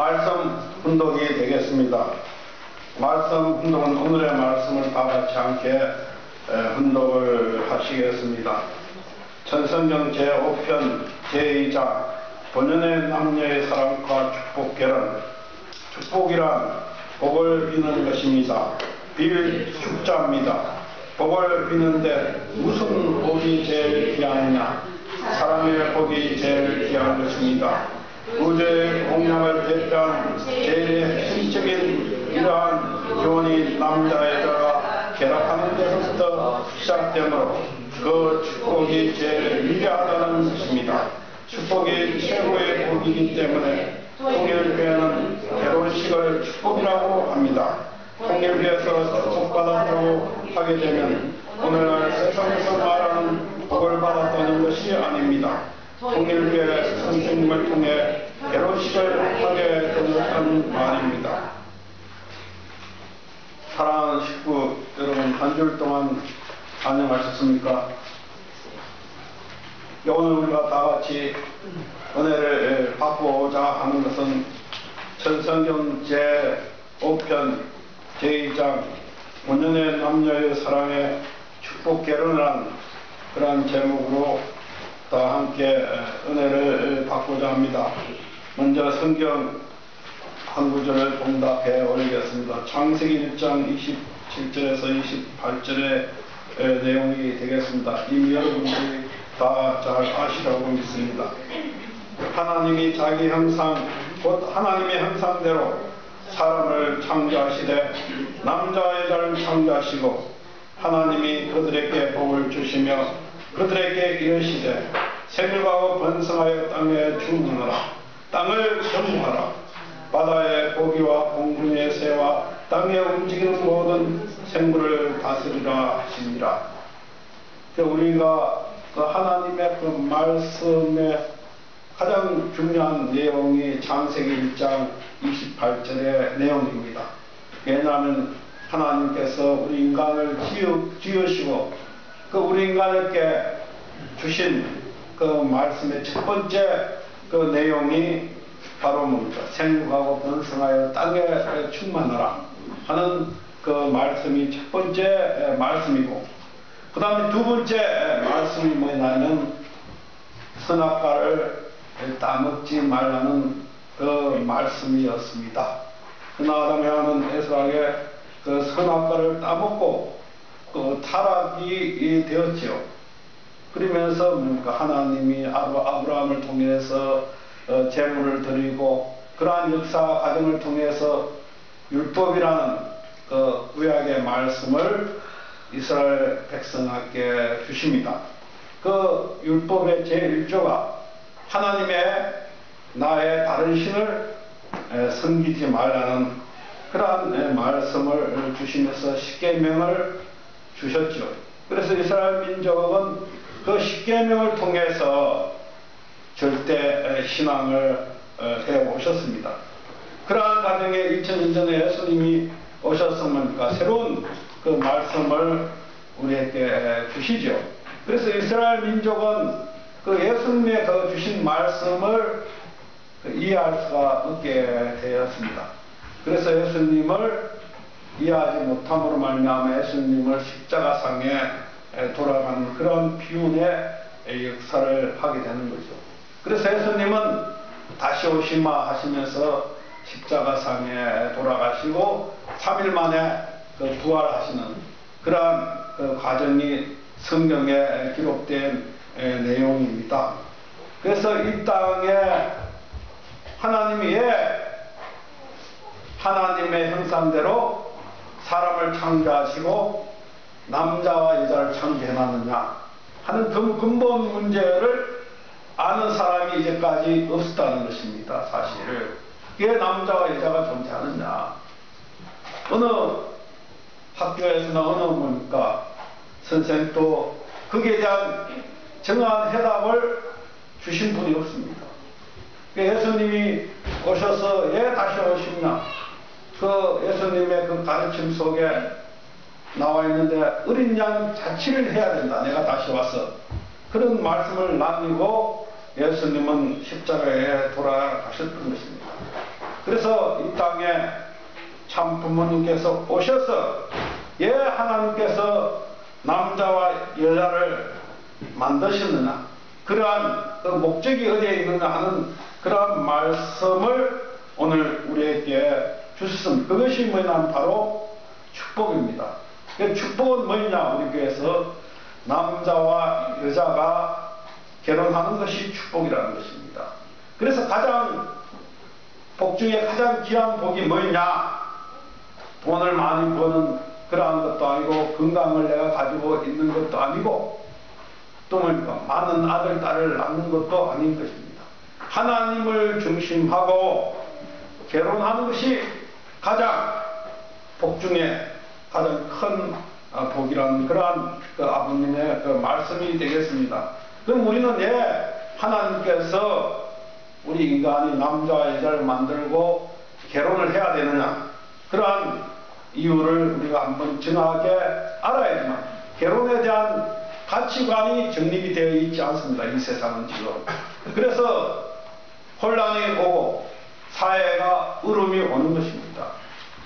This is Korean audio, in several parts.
말씀 훈독이 되겠습니다. 말씀 훈독은 오늘의 말씀을 다 같이 함께 훈독을 하시겠습니다. 천성경 제5편 제2장 본연의 남녀의 사랑과 축복 결혼. 축복이란 복을 비는 것입니다. 빌 축자입니다. 복을 비는데 무슨 복이 제일 귀하느냐? 사랑의 복이 제일 귀한 것입니다. 우주의 공양을 대표한 제일 핵심적인 이러한 교훈이 남자 여자가 결합하는 데서부터 시작되므로 그 축복이 제일 위대하다는 것입니다. 축복이 최고의 복이기 때문에 통일교회는 결혼식을 축복이라고 합니다. 통일교회에서 축복받았다고 하게 되면 오늘날 세상에서 말하는 복을 받았다는 것이 아닙니다. 통일교회 선생님을 통해 결혼식을 하게 되었다는 말입니다. 사랑하는 식구 여러분, 한 주 동안 안녕하셨습니까? 오늘 우리가 다 같이 은혜를 받고자 하는 것은 천성경 제5편 제2장 본연의 남녀의 사랑의 축복 결혼이라는 그러한 제목으로 다 함께 은혜를 받고자 합니다. 먼저 성경 한 구절을 봉답해 올리겠습니다. 창세기 1장 27절에서 28절의 내용이 되겠습니다. 이미 여러분들이 다 잘 아시라고 믿습니다. 하나님이 자기 형상, 곧 하나님의 형상대로 사람을 창조하시되 남자 여자를 창조하시고 하나님이 그들에게 복을 주시며 그들에게 이르시되 생육하고 번성하여 땅에 충만하라. 땅을 정복하라. 바다의 고기와 공중의 새와 땅에 움직이는 모든 생물을 다스리라 하시니라. 우리가 그 하나님의 그 말씀의 가장 중요한 내용이 창세기 1장 28절의 내용입니다. 왜냐하면 하나님께서 우리 인간을 지으시고 그 우리 인간에게 주신 그 말씀의 첫 번째 그 내용이 바로 뭡니까? 생육하고 번성하여 땅에 충만하라 하는 그 말씀이 첫 번째 말씀이고, 그 다음에 두 번째 말씀이 뭐냐면 선악과를 따먹지 말라는 그 말씀이었습니다. 그러나 아담이 하는 에서에게 그 선악과를 따먹고 그 타락이 되었지요. 그러면서 뭡니까? 하나님이 아브라함을 통해서 제물을 드리고 그러한 역사 과정을 통해서 율법이라는 그 구약의 말씀을 이스라엘 백성에게 주십니다. 그 율법의 제1조가 하나님의 나의 다른 신을 섬기지 말라는 그러한 말씀을 주시면서 십계명을 주셨죠. 그래서 이스라엘 민족은 그 십계명을 통해서 절대 신앙을 해 오셨습니다. 그러한 과정에 2000년 전에 예수님이 오셨으면 새로운 그 말씀을 우리에게 주시죠. 그래서 이스라엘 민족은 그 예수님의 그 주신 말씀을 이해할 수가 없게 되었습니다. 그래서 예수님을 이해하지 못함으로 말미암아 예수님을 십자가상에 돌아가는 그런 비운의 역사를 하게 되는 거죠. 그래서 예수님은 다시 오시마 하시면서 십자가상에 돌아가시고 3일 만에 그 부활하시는 그러한 그 과정이 성경에 기록된 내용입니다. 그래서 이 땅에 하나님이 하나님의 형상대로 사람을 창조하시고 남자와 여자를 창조해놨느냐 하는 그 근본 문제를 아는 사람이 이제까지 없었다는 것입니다. 사실 왜 남자와 여자가 존재하느냐, 어느 학교에서나 어느 뭡니까 선생도 거기에 대한 정확한 해답을 주신 분이 없습니다. 예수님이 오셔서 왜 다시 오시냐, 그 예수님의 그 가르침 속에 나와 있는데 어린 양 자치를 해야 된다, 내가 다시 와서 그런 말씀을 남기고 예수님은 십자가에 돌아가셨던 것입니다. 그래서 이 땅에 참 부모님께서 오셔서 하나님께서 남자와 여자를 만드셨느냐, 그러한 그 목적이 어디에 있느냐 하는 그러한 말씀을 오늘 우리에게 주셨습니다. 그것이 뭐냐면 바로 축복입니다. 그 축복은 뭐냐, 우리 교회에서 남자와 여자가 결혼하는 것이 축복이라는 것입니다. 그래서 복 중에 가장 귀한 복이 뭐냐, 돈을 많이 버는 그러한 것도 아니고, 건강을 내가 가지고 있는 것도 아니고, 또 많은 아들, 딸을 낳는 것도 아닌 것입니다. 하나님을 중심하고 결혼하는 것이 가장 복 중에 가장 큰 복이라는 그러한 아버님의 말씀이 되겠습니다. 그럼 우리는 하나님께서 우리 인간이 남자와 여자를 만들고 결혼을 해야 되느냐, 그러한 이유를 우리가 한번 정확하게 알아야지만, 결혼에 대한 가치관이 정립이 되어 있지 않습니다. 이 세상은 지금. 그래서 혼란이 오고 사회가 울음이 오는 것입니다.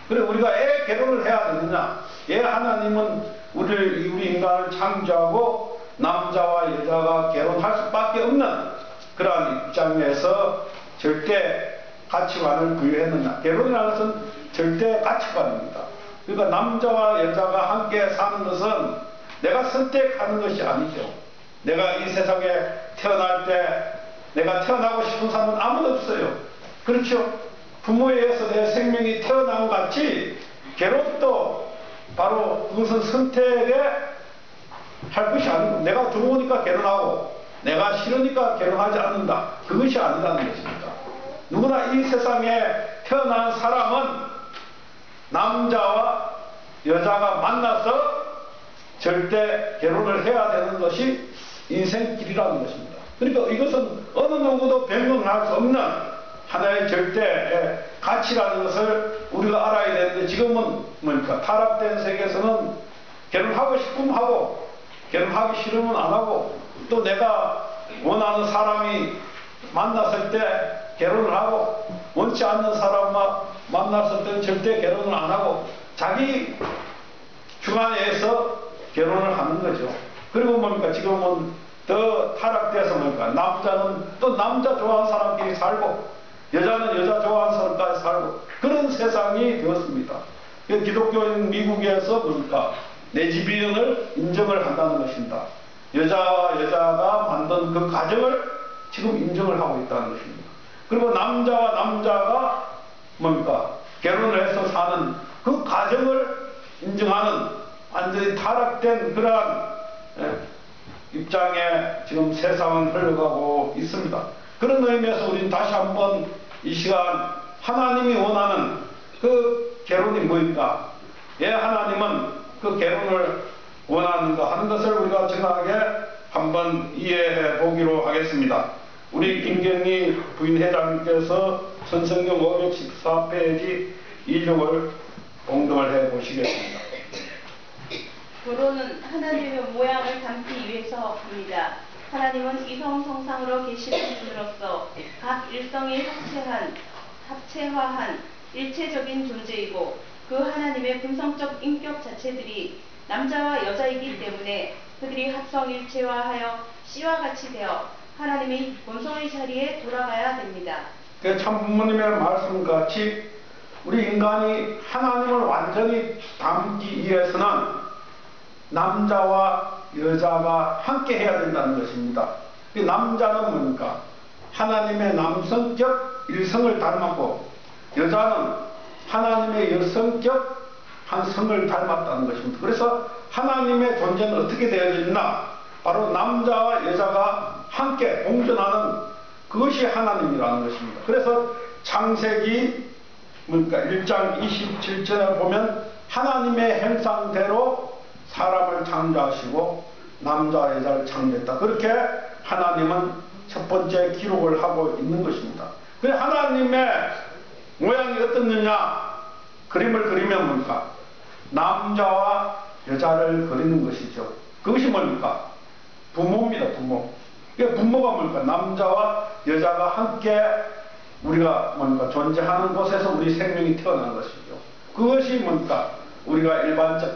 그래 우리가 결혼을 해야 되느냐? 하나님은 우리 인간을 창조하고 남자와 여자가 결혼할 수밖에 없는 그러한 입장에서 절대 가치관을 부여했느냐? 결혼이라는 것은 절대 가치관입니다. 그러니까 남자와 여자가 함께 사는 것은 내가 선택하는 것이 아니죠. 내가 이 세상에 태어날 때 내가 태어나고 싶은 사람은 아무도 없어요. 그렇죠? 부모에 의해서 내 생명이 태어난 것 같이 결혼도 바로 그것은 선택에 할 것이 아니고, 내가 들어오니까 결혼하고 내가 싫으니까 결혼하지 않는다, 그것이 아니라는 것입니다. 누구나 이 세상에 태어난 사람은 남자와 여자가 만나서 절대 결혼을 해야 되는 것이 인생길이라는 것입니다. 그러니까 이것은 어느 누구도 변경할 수 없는 하나의 절대 가치라는 것을 우리가 알아야 되는데, 지금은 뭡니까? 타락된 세계에서는 결혼하고 싶으면 하고 결혼하기 싫으면 안 하고, 또 내가 원하는 사람이 만났을 때 결혼을 하고 원치 않는 사람과 만났을 때는 절대 결혼을 안 하고 자기 주관에서 결혼을 하는 거죠. 그리고 뭡니까? 지금은 더 타락돼서 뭡니까? 남자는 또 남자 좋아하는 사람끼리 살고, 여자는 여자 좋아하는 사람까지 살고, 그런 세상이 되었습니다. 기독교인 미국에서 뭡니까? 레즈비언을 인정을 한다는 것입니다. 여자와 여자가 만든 그 가정을 지금 인정을 하고 있다는 것입니다. 그리고 남자와 남자가 뭡니까? 결혼을 해서 사는 그 가정을 인정하는 완전히 타락된 그러한 입장에 지금 세상은 흘러가고 있습니다. 그런 의미에서 우리는 다시 한번 이 시간 하나님이 원하는 그 결혼이 뭐일까? 하나님은 그 결혼을 원하는가 하는 것을 우리가 정확하게 한번 이해해 보기로 하겠습니다. 우리 김경희 부인회장님께서 선성경 514페이지 2쪽을 봉독을 해 보시겠습니다. 결혼은 하나님의 모양을 담기 위해서입니다. 하나님은 이성 성상으로 계시는 분으로서 각 일성이 합체화한 일체적인 존재이고, 그 하나님의 분성적 인격 자체들이 남자와 여자이기 때문에 그들이 합성일체화하여 씨와 같이 되어 하나님의 본성의 자리에 돌아가야 됩니다. 참 부모님의 말씀같이 우리 인간이 하나님을 완전히 담기 위해서는 남자와 여자가 함께 해야 된다는 것입니다. 남자는 뭡니까? 하나님의 남성적 일성을 닮았고, 여자는 하나님의 여성적 한 성을 닮았다는 것입니다. 그래서 하나님의 존재는 어떻게 되어져 있나? 바로 남자와 여자가 함께 공존하는 그것이 하나님이라는 것입니다. 그래서 창세기 1장 27절에 보면 하나님의 형상대로 사람을 창조하시고 남자와 여자를 창조했다, 그렇게 하나님은 첫 번째 기록을 하고 있는 것입니다. 그 하나님의 모양이 어떻느냐? 그림을 그리면 뭡니까? 남자와 여자를 그리는 것이죠. 그것이 뭡니까? 부모입니다. 부모. 부모가 뭡니까? 남자와 여자가 함께 우리가 뭔가 존재하는 곳에서 우리 생명이 태어난 것이죠. 그것이 뭔가 우리가 일반적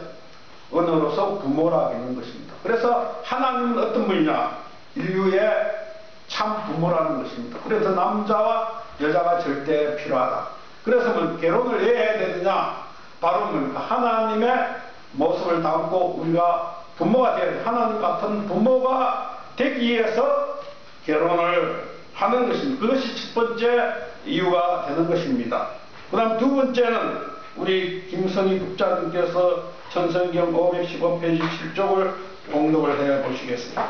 언어로서 부모라고 하는 것입니다. 그래서 하나님은 어떤 분이냐? 인류의 참 부모라는 것입니다. 그래서 남자와 여자가 절대 필요하다. 그래서 뭐 결혼을 왜 해야 되느냐? 바로 뭔가 하나님의 모습을 담고 우리가 부모가 되어야 돼. 하나님 같은 부모가 되기 위해서 결혼을 하는 것입니다. 그것이 첫 번째 이유가 되는 것입니다. 그 다음 두 번째는 우리 김선희 국장님께서 천성경 515페이지 7쪽을 공독을 해 보시겠습니다.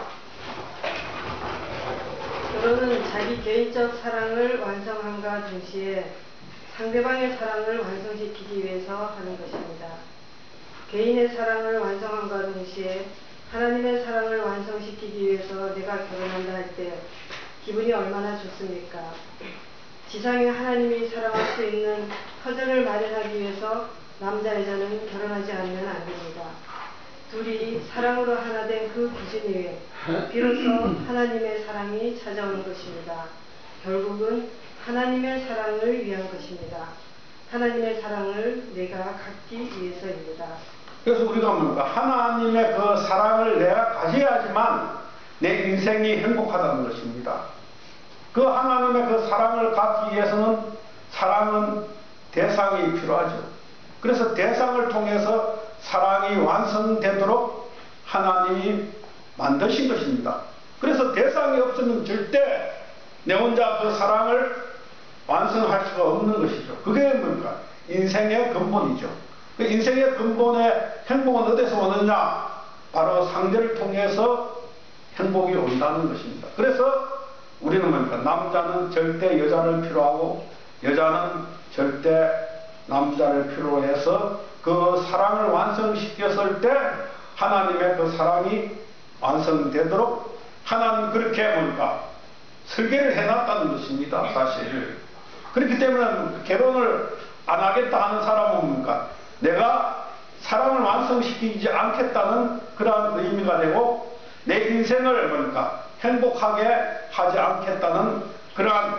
결혼은 자기 개인적 사랑을 완성함과 동시에 상대방의 사랑을 완성시키기 위해서 하는 것입니다. 개인의 사랑을 완성함과 동시에 하나님의 사랑을 완성시키기 위해서 내가 결혼한다 할 때 기분이 얼마나 좋습니까? 지상에 하나님이 사랑할 수 있는 터전을 마련하기 위해서 남자 여자는 결혼하지 않으면 안 됩니다. 둘이 사랑으로 하나 된 그 기준 위에 비로소 하나님의 사랑이 찾아오는 것입니다. 결국은 하나님의 사랑을 위한 것입니다. 하나님의 사랑을 내가 갖기 위해서입니다. 그래서 우리가 뭡니까? 하나님의 그 사랑을 내가 가져야지만 내 인생이 행복하다는 것입니다. 그 하나님의 그 사랑을 갖기 위해서는 사랑은 대상이 필요하죠. 그래서 대상을 통해서 사랑이 완성되도록 하나님이 만드신 것입니다. 그래서 대상이 없으면 절대 내 혼자 그 사랑을 완성할 수가 없는 것이죠. 그게 뭡니까? 인생의 근본이죠. 그 인생의 근본의 행복은 어디서 오느냐? 바로 상대를 통해서 행복이 온다는 것입니다. 그래서 우리는 뭡니까? 남자는 절대 여자를 필요하고 여자는 절대 남자를 필요로 해서 그 사랑을 완성시켰을 때 하나님의 그 사랑이 완성되도록 하나님 그렇게 뭡니까? 설계를 해놨다는 것입니다. 사실. 그렇기 때문에 결혼을 안 하겠다 하는 사람은 뭡니까? 내가 사랑을 완성시키지 않겠다는 그러한 의미가 되고 내 인생을 뭡니까? 행복하게 하지 않겠다는 그러한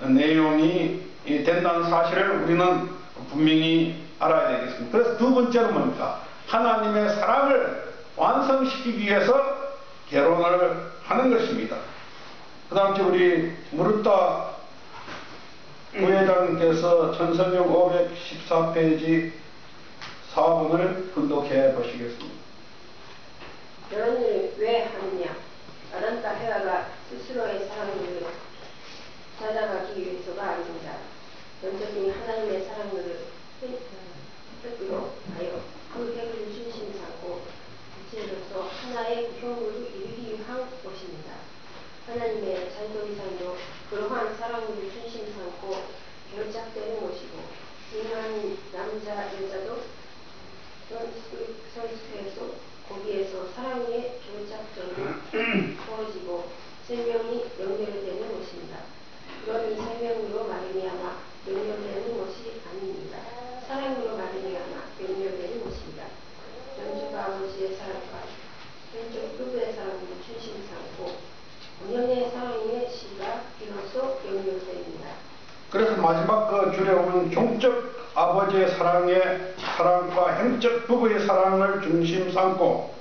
내용이 된다는 사실을 우리는 분명히 알아야 되겠습니다. 그래서 두 번째는 뭡니까? 하나님의 사랑을 완성시키기 위해서 결혼을 하는 것입니다. 그 다음 주 우리 무르타 부회장님께서 천성경 514페이지 4번을 분독해 보시겠습니다. 결혼을 왜 하느냐? 아담과 헤와가 스스로의 사랑을 찾아가기 위해서가 아닙니다. 전적인 하나님의 사랑을 획득으로 하여 그 획을 중심 삼고 구체로서 하나의 구성으로 이루기 위한 것입니다. 하나님의 잔도이상도 그러한 사랑을 중심 삼고 결작되는 것이고 인간 남자 여자도 선수에서 거기에서 사랑의 결작점이 부어지고 생명이 연결되는 것입니다. 그런 이 생명으로 말미암아 연결되는 것이 아닙니다. 사랑으로 말미암아 연결되는 것입니다. 전주가 아버지의 사랑과 왼쪽 부부의 사랑을 중심 삼고 본연의 사랑의 시가 비로소 연결됩니다. 그래서 마지막 그 줄에 오면 종적 아버지의 사랑과 행적 부부의 사랑을 중심 삼고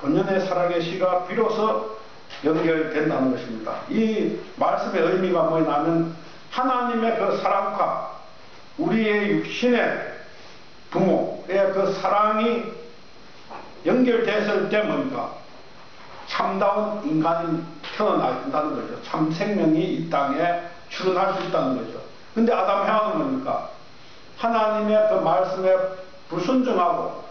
본연의 사랑의 시가 비로소 연결된다는 것입니다. 이 말씀의 의미가 뭐냐면 하나님의 그 사랑과 우리의 육신의 부모의 그 사랑이 연결됐을 때 뭔가 참다운 인간이 태어난다는 거죠. 참 생명이 이 땅에 출현할 수 있다는 거죠. 근데 아담 헤와는 뭡니까? 하나님의 그 말씀에 불순종하고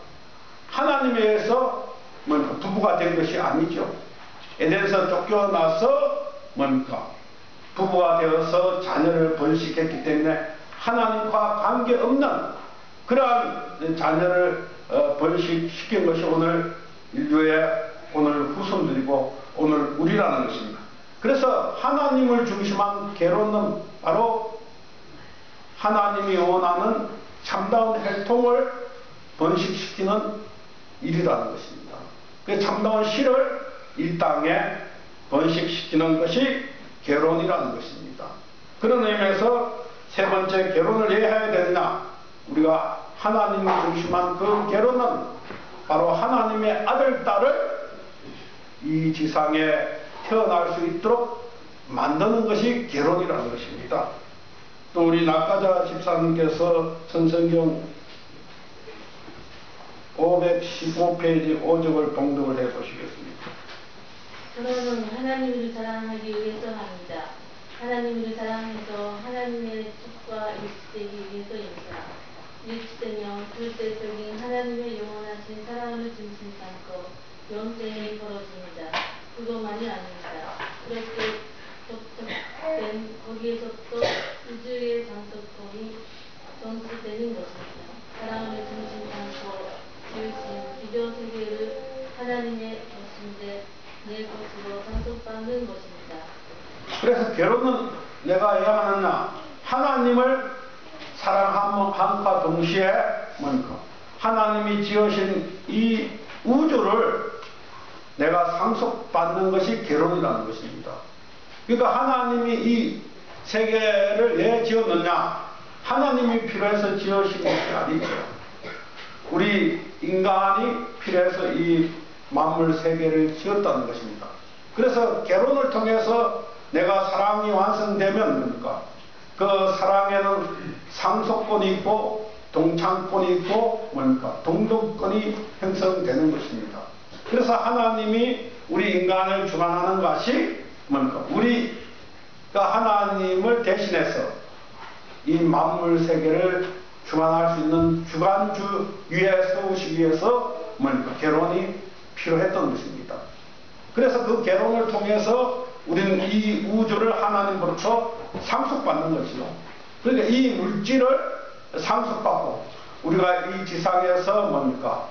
하나님에 의해서 뭡니까? 부부가 된 것이 아니죠. 에덴에서 쫓겨나서 뭡니까? 부부가 되어서 자녀를 번식했기 때문에 하나님과 관계없는 그러한 자녀를 번식시킨 것이 오늘 인류의 오늘 후손들이고 오늘 우리라는 것입니다. 그래서 하나님을 중심한 결혼은 바로 하나님이 원하는 참다운 혈통을 번식시키는 일이라는 것입니다. 그 참다운 씨를 이 땅에 번식시키는 것이 결혼이라는 것입니다. 그런 의미에서 세 번째 결혼을 왜 해야 되느냐? 우리가 하나님을 중심한 그 결혼은 바로 하나님의 아들, 딸을 이 지상에 태어날 수 있도록 만드는 것이 결혼이라는 것입니다. 또 우리 낙가자 집사님께서 전성경 515페이지 5절을 봉독을 해 보시겠습니다. 결혼은 하나님을 사랑하기 위해서 합니다. 하나님을 사랑해서 하나님의 뜻과 일치되기 위해서입니다. 일치되면 절대적인 하나님의 영원하신 사랑을 중심 삼고 영생이 벌어집니다. 그것만이 아닙니다. 그렇게 접촉된 거기에서부터 우주의 장소통이 정수되는 것입니다. 사랑을 중심 삼고 지으신 비교 세계를 하나님의 것인데 내 것으로 상속받는 것입니다. 그래서 결혼은 내가 해야 하느냐? 하나님을 사랑함과 동시에 뭔가 하나님이 지으신 이 우주를 내가 상속받는 것이 결혼이라는 것입니다. 그러니까 하나님이 이 세계를 왜 지었느냐? 하나님이 필요해서 지으신 것이 아니죠. 우리 인간이 필요해서 이 만물 세계를 지었다는 것입니다. 그래서 결혼을 통해서 내가 사랑이 완성되면 뭡니까? 그 사랑에는 상속권이 있고 동창권이 있고 뭡니까? 동등권이 형성되는 것입니다. 그래서 하나님이 우리 인간을 주관하는 것이 뭡니까? 우리가 하나님을 대신해서 이 만물 세계를 주관할 수 있는 주관주 위에 세우시기 위해서 뭡니까? 결혼이 필요했던 것입니다. 그래서 그 결혼을 통해서 우리는 이 우주를 하나님으로부터 상속받는 것이죠. 그러니까 이 물질을 상속받고 우리가 이 지상에서 뭡니까?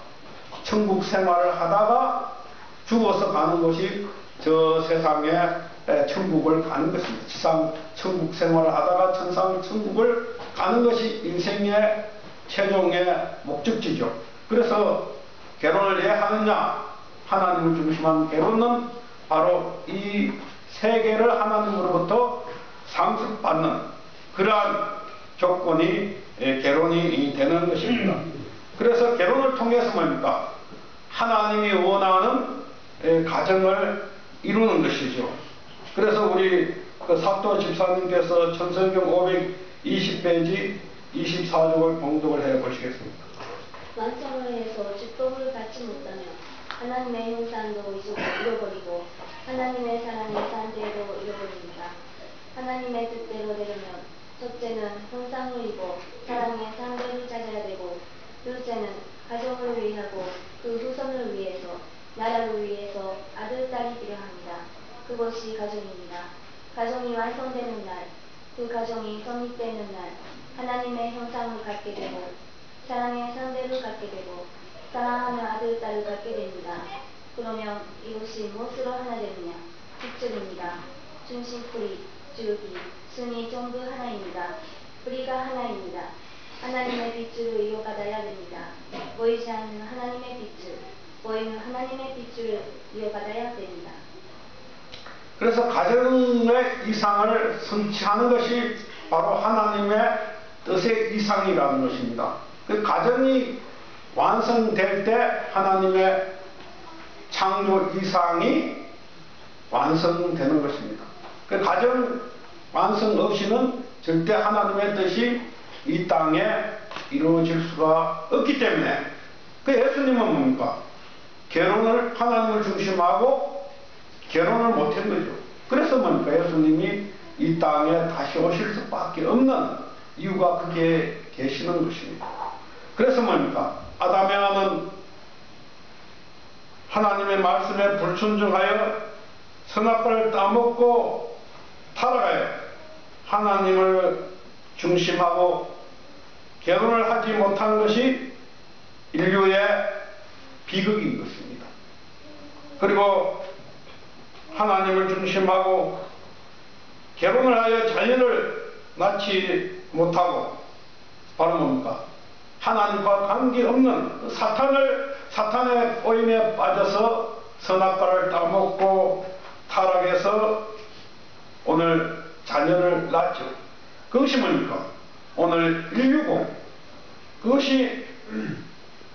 천국 생활을 하다가 죽어서 가는 것이 저 세상에 천국을 가는 것입니다. 지상 천국 생활을 하다가 천상 천국을 가는 것이 인생의 최종의 목적지죠. 그래서 결혼을 왜 하느냐? 하나님을 중심한 결혼은 바로 이 세계를 하나님으로부터 상속받는 그러한 조건이 결혼이 되는 것입니다. 그래서 결혼을 통해서 뭡니까? 하나님이 원하는 가정을 이루는 것이죠. 그래서 우리 그 사도 집사님께서 천성경 520페이지 24쪽을 봉독을 해 보시겠습니다. 완성을 해서 축복을 받지 못하면 하나님의 형상도 잃어버리고 하나님의 사랑의 산대도 잃어버립니다. 하나님의 뜻대로 되려면 첫째는 형상을 입고 사랑의 상대를 찾아야 되고 둘째는 가정을 위하고 그 후손을 위해서 나라를 위해서 아들, 딸이 필요합니다. 그것이 가정입니다. 가정이 완성되는 날, 그 가정이 성립되는 날 하나님의 형상을 갖게 되고 사랑의 상대를 갖게 되고 사랑하는 아들, 딸을 갖게 됩니다. 그러면 이것이 무엇으로 하나 되느냐? 빗줄입니다. 중심 뿌리, 줄기, 순이 전부 하나입니다. 뿌리가 하나입니다. 하나님의 빗줄을 이어받아야 됩니다. 보이지 않는 하나님의 빗줄, 보이는 하나님의 빗줄을 이어받아야 됩니다. 그래서 가정의 이상을 성취하는 것이 바로 하나님의 뜻의 이상이라는 것입니다. 그 가정이 완성될 때 하나님의 창조 이상이 완성되는 것입니다. 그 가정 완성 없이는 절대 하나님의 뜻이 이 땅에 이루어질 수가 없기 때문에 그 예수님은 뭡니까? 결혼을 하나님을 중심하고 결혼을 못한 거죠. 그래서 뭡니까? 예수님이 이 땅에 다시 오실 수밖에 없는 이유가 그게 계시는 것입니다. 그래서 뭡니까? 아담 에바는 하나님의 말씀에 불순종하여 선악과를 따먹고 타락하여 하나님을 중심하고 결혼을 하지 못한 것이 인류의 비극인 것입니다. 그리고 하나님을 중심하고 결혼을 하여 자녀를 낳지 못하고 바로 뭡니까? 하나님과 관계없는 사탄의 오인에 빠져서 선악과를 따먹고 타락해서 오늘 자녀를 낳죠. 그것이 뭡니까? 오늘 160, 그것이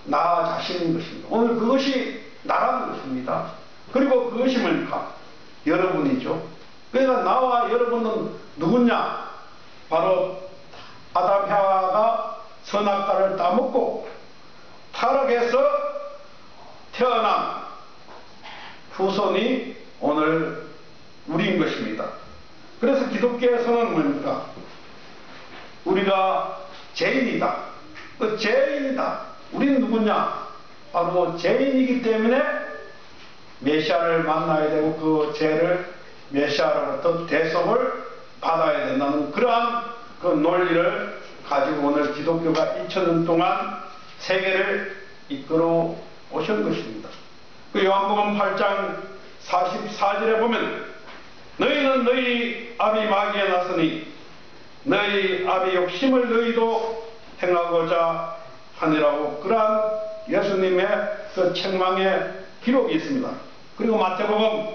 나 자신인 것입니다. 오늘 그것이 나라는 것입니다. 그리고 그것이 뭡니까? 여러분이죠. 그러니까 나와 여러분은 누구냐? 바로 아담 해와가 선악과를 따먹고 타락해서 태어난 후손이 오늘 우리인 것입니다. 그래서 기독교에서는 뭡니까? 우리가 죄인이다. 그 죄인이다. 우리는 누구냐? 바로 죄인이기 때문에 메시아를 만나야 되고 그 죄를 메시아로부터 대속을 받아야 된다는 그러한 그 논리를 가지고 오늘 기독교가 2000년 동안 세계를 이끌어 오신 것입니다. 그 요한복음 8장 44절에 보면 너희는 너희 아비 마귀에 나서니 너희 아비 욕심을 너희도 행하고자 하니라고 그러한 예수님의 그 책망의 기록이 있습니다. 그리고 마태복음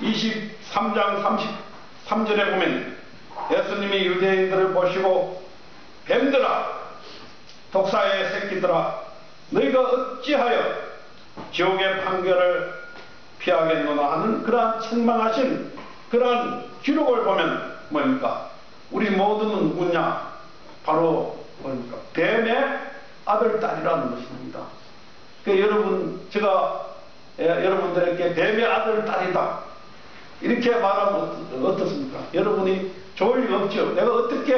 23장 33절에 보면 예수님이 유대인들을 보시고 뱀들아 독사의 새끼들아 너희가 어찌하여 지옥의 판결을 피하겠노나 하는 그러한 책망하신 그러한 기록을 보면 뭡니까? 우리 모두는 누구냐? 바로 뭡니까? 뱀의 아들 딸이라는 것입니다. 그 여러분 제가 여러분들에게 뱀의 아들 딸이다 이렇게 말하면 어떻습니까? 여러분이 좋을 리가 없죠. 내가 어떻게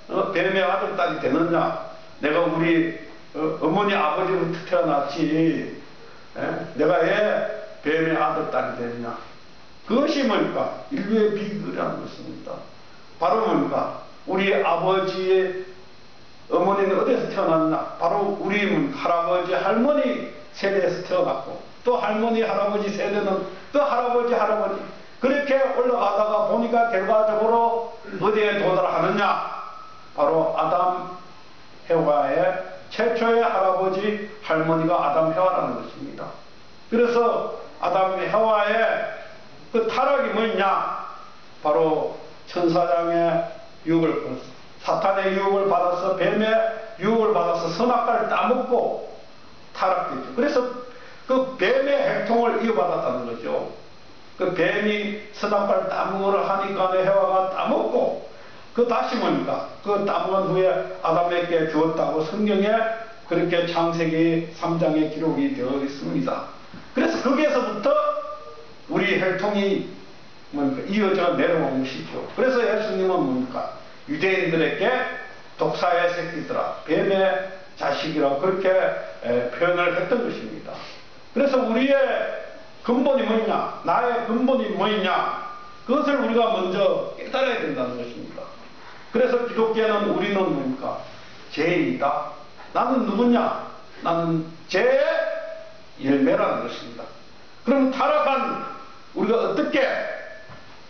뱀의 아들 딸이 되느냐? 내가 우리 어머니 아버지부터 태어났지 내가 왜 뱀의 아들 딸이 되느냐? 그것이 뭡니까? 인류의 비극이라는 것입니다. 바로 뭡니까? 우리 아버지의 어머니는 어디서 태어났나? 바로 우리 할아버지 할머니 세대에서 태어났고 또 할머니 할아버지 세대는 또 할아버지 할아버지 그렇게 올라가다가 보니까 결과적으로 어디에 도달하느냐? 바로 아담 해와의 최초의 할아버지 할머니가 아담 해와라는 것입니다. 그래서 아담 해와의 그 타락이 뭐냐? 바로 천사장의 유혹을 사탄의 유혹을 받아서 뱀의 유혹을 받아서 선악과를 따먹고 타락했죠. 그래서 그 뱀의 행통을 이어받았다는 거죠. 그 뱀이 선악과를 따먹으려 하니까 해와가 따먹고 그 다시 뭡니까? 그 따먹은 후에 아담에게 주었다고 성경에 그렇게 창세기 3장에 기록이 되어 있습니다. 그래서 거기에서부터 우리 혈통이 뭡니까? 이어져 내려온 것이죠. 그래서 예수님은 뭡니까? 유대인들에게 독사의 새끼들아, 뱀의 자식이라고 그렇게 표현을 했던 것입니다. 그래서 우리의 근본이 뭐냐? 나의 근본이 뭐냐? 그것을 우리가 먼저 깨달아야 된다는 것입니다. 그래서 기독교는 우리는 뭡니까? 죄인이다. 나는 누구냐? 나는 죄의 열매라는 것입니다. 그럼 타락한 우리가 어떻게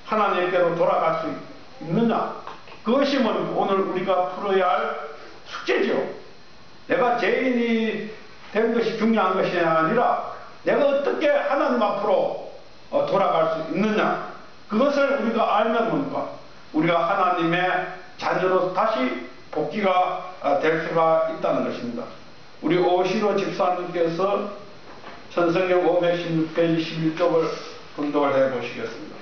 하나님께로 돌아갈 수 있느냐? 그것이 오늘 우리가 풀어야 할 숙제죠. 내가 죄인이 된 것이 중요한 것이 아니라 내가 어떻게 하나님 앞으로 돌아갈 수 있느냐? 그것을 우리가 알면 뭡니까? 우리가 하나님의 자녀로 다시 복귀가 될 수가 있다는 것입니다. 우리 오시로 집사님께서 천성경 516페이지 11쪽을 분독을 해보시겠습니다.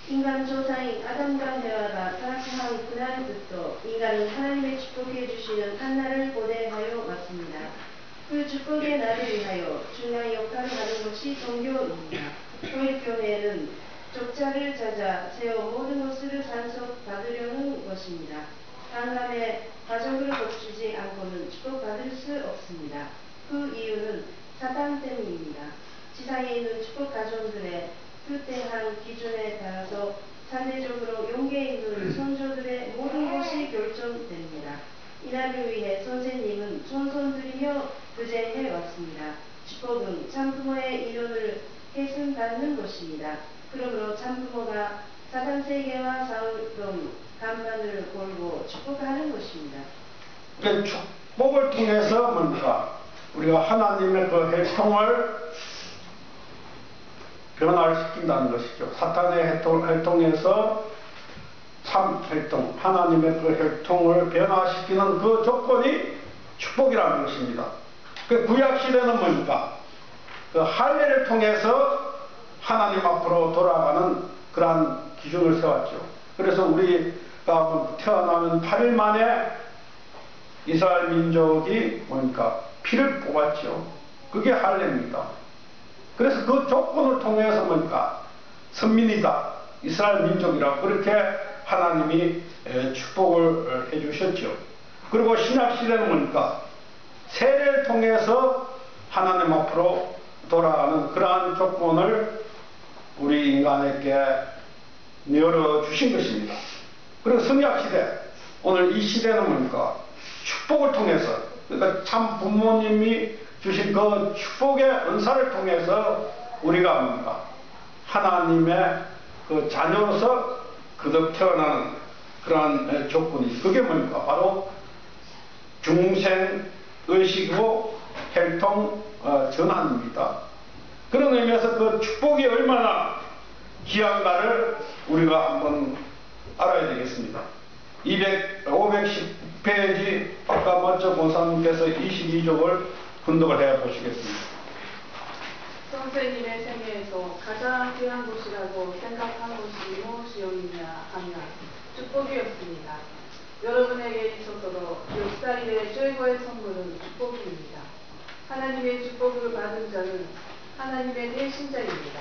인간 조상인 아담과 헤와가 타락한 그날부터 인간은 하나님의 축복해 주시는 한날을 고대하여 왔습니다. 그 축복의 날을 위하여 중요한 역할을 하는 것이 종교입니다. 교회는 족자를 찾아 세워 모든 것을 산속받으려는 것입니다. 단감에 가족을 거치지 않고는 축복받을 수 없습니다. 그 이유는 사탄 때문입니다. 지상에 있는 축복 가정들의 그때한 기준에 따라서 사대적으로 용기에 있는 선조들의 모든 것이 결정됩니다. 이날을 위해 선생님은 손손들이며 의제해 왔습니다. 축복은 참부모의 이론을 계승받는 것입니다. 그러므로 참부모가 사단 세계와 싸우던 간판을 걸고 축복하는 것입니다. 축복을 통해서 뭡니까? 우리가 하나님의 그 혈통을 변화시킨다는 것이죠. 사탄의 혈통에서 참 혈통, 하나님의 그 혈통을 변화시키는 그 조건이 축복이라는 것입니다. 그 구약 시대는 뭡니까? 그 할례를 통해서 하나님 앞으로 돌아가는 그러한 기준을 세웠죠. 그래서 우리가 태어나면 8일 만에 이스라엘 민족이 뭡니까? 피를 뽑았죠. 그게 할례입니다. 그래서 그 조건을 통해서 뭡니까? 선민이다, 이스라엘 민족이라 그렇게 하나님이 축복을 해주셨죠. 그리고 신약 시대는 뭡니까? 세례를 통해서 하나님 앞으로 돌아가는 그러한 조건을 우리 인간에게 열어주신 것입니다. 그리고 성약 시대, 오늘 이 시대는 뭡니까? 축복을 통해서, 그러니까 참 부모님이 주신 그 축복의 은사를 통해서 우리가 뭡니까? 하나님의 그 자녀로서 거듭 태어나는 그러한 조건이, 그게 뭡니까? 바로 중생 의식이고 혈통 전환입니다. 그런 의미에서 그 축복이 얼마나 귀한가를 우리가 한번 알아야 되겠습니다. 510페이지 아까 먼저 권사님께서 22쪽을 분독을 해 보시겠습니다. 선생님의 생애에서 가장 귀한 것이라고 생각한 것이 무엇이었느냐 하면 축복이었습니다. 여러분에게 있어서도 역사일의 최고의 선물은 축복입니다. 하나님의 축복을 받은 자는 하나님의 대신자입니다.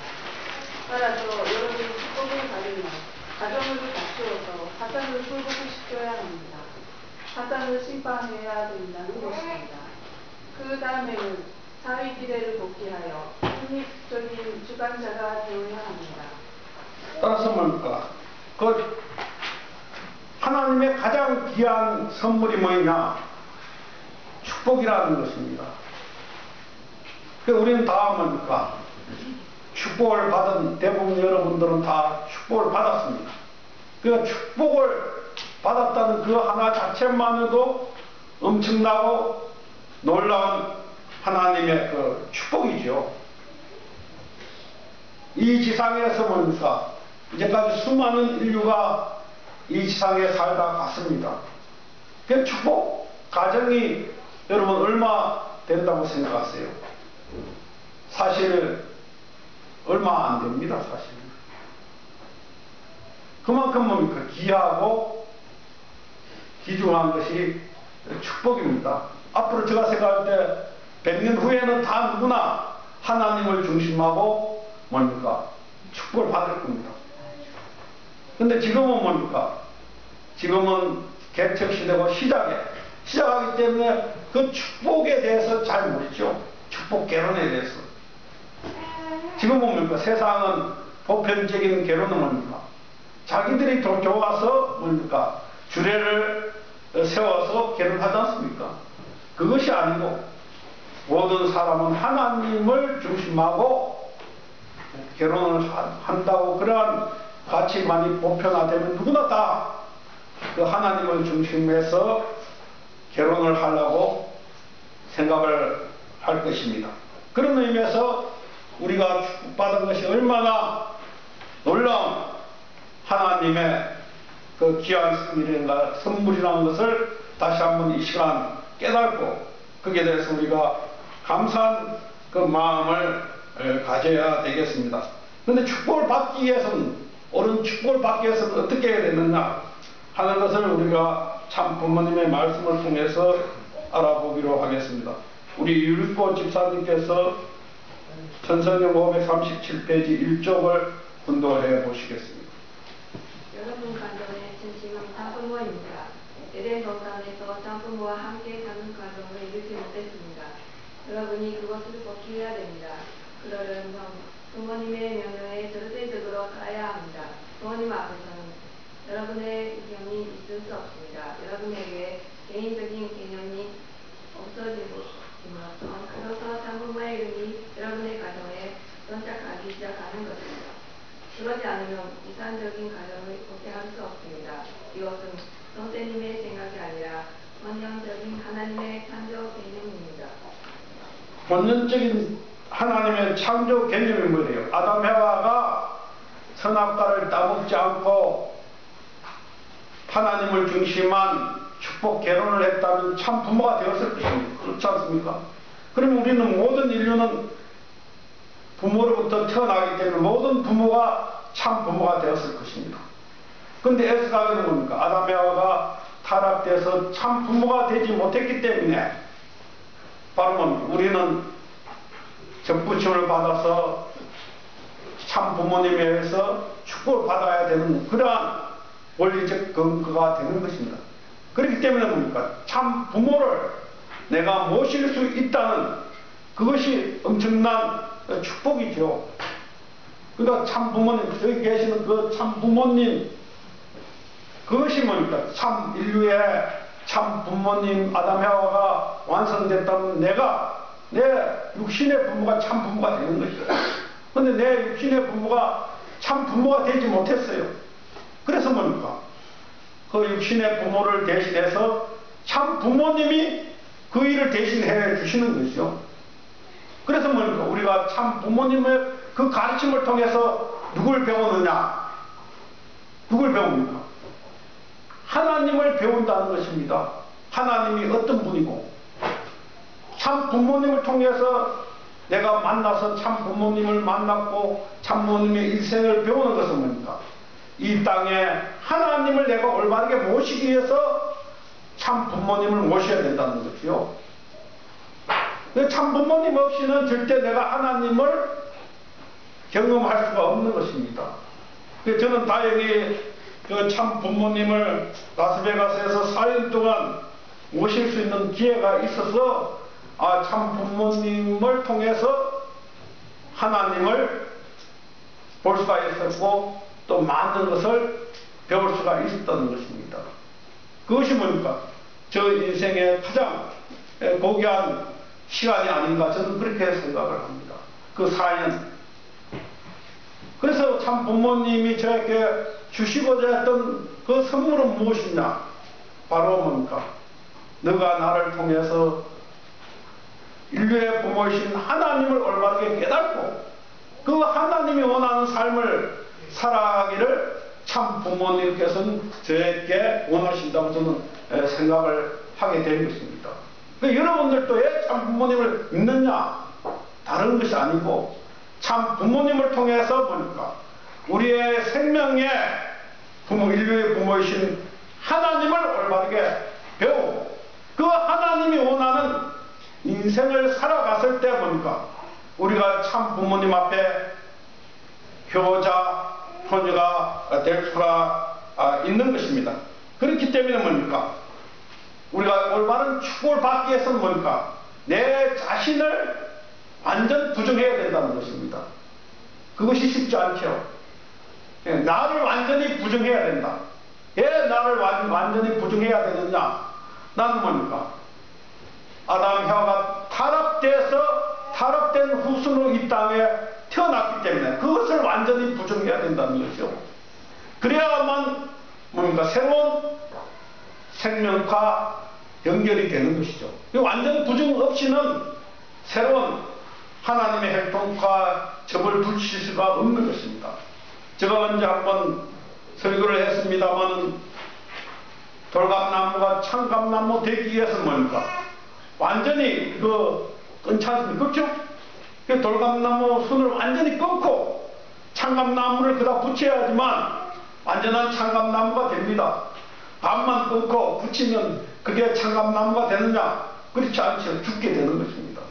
따라서 여러분이 축복을 받으면 가정을 갖추어서 사탄을 굴복시켜야 합니다. 사탄을 심판해야 된다는 것입니다. 그 다음에는 사회 기대를 복귀하여 독립적인 주관자가 되어야 합니다. 따라서 뭡니까? 그 하나님의 가장 귀한 선물이 뭐냐? 축복이라는 것입니다. 우리는 다 뭡니까? 축복을 받은, 대부분 여러분들은 다 축복을 받았습니다. 그 축복을 받았다는 그 하나 자체만으로도 엄청나고 놀라운 하나님의 그 축복이죠. 이 지상에서 뭡니까? 이제까지 수많은 인류가 이 지상에 살다 갔습니다. 그 축복 가정이 여러분 얼마 된다고 생각하세요? 사실 얼마 안 됩니다. 사실 그만큼 뭡니까? 귀하고 귀중한 것이 축복입니다. 앞으로 제가 생각할 때 100년 후에는 다 누구나 하나님을 중심하고 뭡니까? 축복을 받을 겁니다. 근데 지금은 뭡니까? 지금은 개척시대고 시작하기 때문에 그 축복에 대해서 잘 모르죠. 축복 결혼에 대해서. 지금 뭡니까? 세상은 보편적인 결혼은 뭡니까? 자기들이 더 좋아서 뭡니까? 주례를 세워서 결혼하지 않습니까? 그것이 아니고 모든 사람은 하나님을 중심하고 결혼을 한다고 그러한 가치만이 보편화되면 누구나 다 그 하나님을 중심해서 결혼을 하려고 생각을 할 것입니다. 그런 의미에서 우리가 축복받은 것이 얼마나 놀라운 하나님의 그 귀한 선물이라는 것을 다시 한번 이 시간 깨닫고 거기에 대해서 우리가 감사한 그 마음을 가져야 되겠습니다. 그런데 축복을 받기 위해서는, 옳은 축복을 받기 위해서는 어떻게 해야 되느냐 하는 것을 우리가 참 부모님의 말씀을 통해서 알아보기로 하겠습니다. 우리 율법 집사님께서 천성령 537페이지 1쪽을 분독을 해 보시겠습니다. 여러분 가정의 진심은 장부모입니다. 에덴 동산에서 장부모와 함께 사는 가정을 이루지 못했습니다. 여러분이 그것을 복귀해야 됩니다. 그러려면 부모님의 명령에 절대적으로 따라야 합니다. 부모님 앞에서는 여러분의 의견이 있을 수 없습니다. 여러분에게 개인적인 개념이 없어짐으로써 그로써 장부모의 이름이 여러분의 가정에 정착하기 시작하는 것입니다. 그러지 않으면 이산적인 가정을 복귀할 수 없습니다. 이것은 선생님의 생각이 아니라 원형적인 하나님의 창조 개념입니다. 본능적인 하나님의 창조 개념이 뭐예요? 아담 해와가 선악과를 따먹지 않고 하나님을 중심한 축복 결혼을 했다면 참 부모가 되었을 것입니다. 그렇지 않습니까? 그러면 우리는 모든 인류는 부모로부터 태어나기 때문에 모든 부모가 참 부모가 되었을 것입니다. 그런데 에스가는 뭡니까? 아담 에바가 타락돼서 참 부모가 되지 못했기 때문에 바로 뭡니까? 우리는 접붙임을 받아서 참 부모님에 의해서 축복을 받아야 되는 그러한 원리적 근거가 되는 것입니다. 그렇기 때문에 뭡니까? 참 부모를 내가 모실 수 있다는 그것이 엄청난 축복이죠. 그러니까 참 부모님, 저기 계시는 그 참 부모님, 그것이 뭡니까? 참 인류의 참 부모님 아담 해와가 완성됐다면 내 육신의 부모가 참 부모가 되는 것이죠. 그런데 내 육신의 부모가 참 부모가 되지 못했어요. 그래서 뭡니까? 그 육신의 부모를 대신해서 참 부모님이 그 일을 대신해 주시는 것이죠. 그래서 뭡니까? 우리가 참 부모님의 그 가르침을 통해서 누굴 배우느냐? 누굴 배웁니까? 하나님을 배운다는 것입니다. 하나님이 어떤 분이고 참 부모님을 통해서 내가 만나서 참 부모님을 만났고 참 부모님의 일생을 배우는 것은 뭡니까? 이 땅에 하나님을 내가 올바르게 모시기 위해서 참 부모님을 모셔야 된다는 거죠. 참 부모님 없이는 절대 내가 하나님을 경험할 수가 없는 것입니다. 저는 다행히 그 참 부모님을 라스베가스에서 4일 동안 모실 수 있는 기회가 있어서 참 부모님을 통해서 하나님을 볼 수가 있었고 또 많은 것을 배울 수가 있었던 것입니다. 그것이 뭡니까? 저 인생의 가장 고귀한 시간이 아닌가 저는 그렇게 생각을 합니다. 그 4년. 그래서 참 부모님이 저에게 주시고자 했던 그 선물은 무엇이냐? 바로 뭡니까? 너가 나를 통해서 인류의 부모이신 하나님을 올바르게 깨닫고 그 하나님이 원하는 삶을 살아가기를 참 부모님께서는 저에게 원하신다고 저는 생각을 하게 된 것입니다. 여러분들도 왜 참 부모님을 믿느냐? 다른 것이 아니고 참 부모님을 통해서 보니까 우리의 생명의 부모, 인류의 부모이신 하나님을 올바르게 배우고 그 하나님이 원하는 인생을 살아갔을 때 보니까 우리가 참 부모님 앞에 효자, 효녀가 될 수가 있는 것입니다. 그렇기 때문에 뭡니까? 우리가 올바른 축복을 받기 위해서는 뭡니까? 내 자신을 완전 부정해야 된다는 것입니다. 그것이 쉽지 않죠. 나를 완전히 부정해야 된다. 왜 나를 완전히 부정해야 되느냐? 나는 뭡니까? 아담 해와가 타락된 후손으로 이 땅에 태어났기 때문에 그것을 완전히 부정해야 된다는 것이죠. 그래야만 뭡니까? 새로운 생명과 연결이 되는 것이죠. 완전 부정 없이는 새로운 하나님의 혈통과 접을 붙일 수가 없는 것입니다. 제가 언제 한번 설교를 했습니다만 돌감나무가 참감나무 되기 위해서는 뭡니까? 완전히 끊지 않습니까? 그렇죠? 돌감나무 손을 완전히 끊고 참감나무를 그다 붙여야지만 완전한 참감나무가 됩니다. 반만 끊고 붙이면 그게 참감나무가 되느냐? 그렇지 않죠. 죽게 되는 것입니다.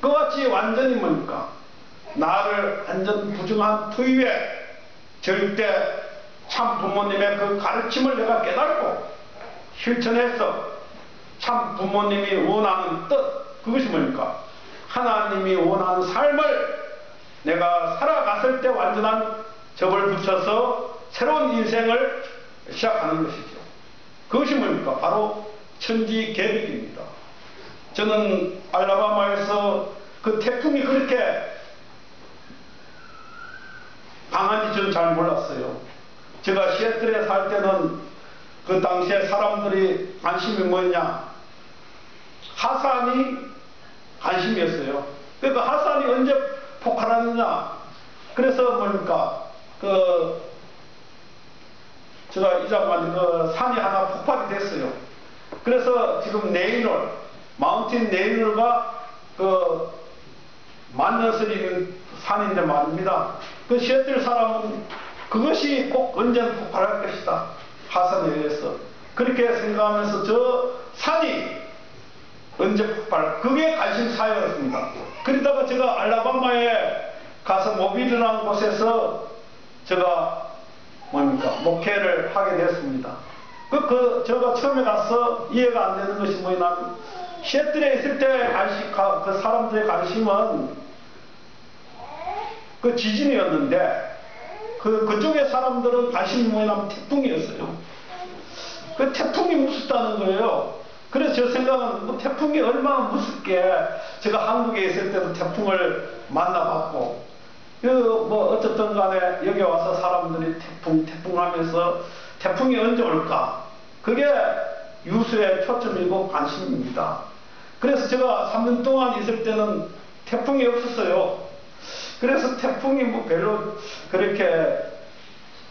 그같이 완전히 뭡니까? 나를 완전 부정한 후에 절대 참 부모님의 그 가르침을 내가 깨닫고 실천해서 참 부모님이 원하는 뜻, 그것이 뭡니까? 하나님이 원하는 삶을 내가 살아갔을 때 완전한 접을 붙여서 새로운 인생을 시작하는 것이죠. 그것이 뭡니까? 바로 천지개벽입니다. 저는 알라바마에서 그 태풍이 그렇게 강한지 저는 잘 몰랐어요. 제가 시애틀에 살 때는 그 당시에 사람들이 관심이 뭐냐? 하산이 관심이었어요. 그러니까 하산이 언제 폭발하느냐? 그래서 뭡니까? 제가 이 장관 그 산이 하나 폭발이 됐어요. 그래서 지금 네이놀, 마운틴 네이놀가 그 만년설이 산인데 말입니다. 그 시애틀 사람은 그것이 꼭 언젠 폭발할 것이다. 화산에 의해서. 그렇게 생각하면서 저 산이 언제 폭발, 그게 관심사였습니다. 그러다가 제가 알라바마에 가서 모빌이라는 곳에서 제가 목회를 하게 됐습니다. 제가 처음에 가서 이해가 안 되는 것이 뭐냐면, 시애틀에 있을 때 그 사람들의 관심은 그 지진이었는데, 그쪽의 사람들은 관심이 뭐냐면 태풍이었어요. 그 태풍이 무섭다는 거예요. 그래서 제 생각은 뭐 태풍이 얼마나 무섭게, 제가 한국에 있을 때도 태풍을 만나봤고, 어쨌든 간에 여기 와서 사람들이 태풍 하면서 태풍이 언제 올까? 그게 유수의 초점이고 관심입니다. 그래서 제가 3년 동안 있을 때는 태풍이 없었어요. 그래서 태풍이 뭐 별로 그렇게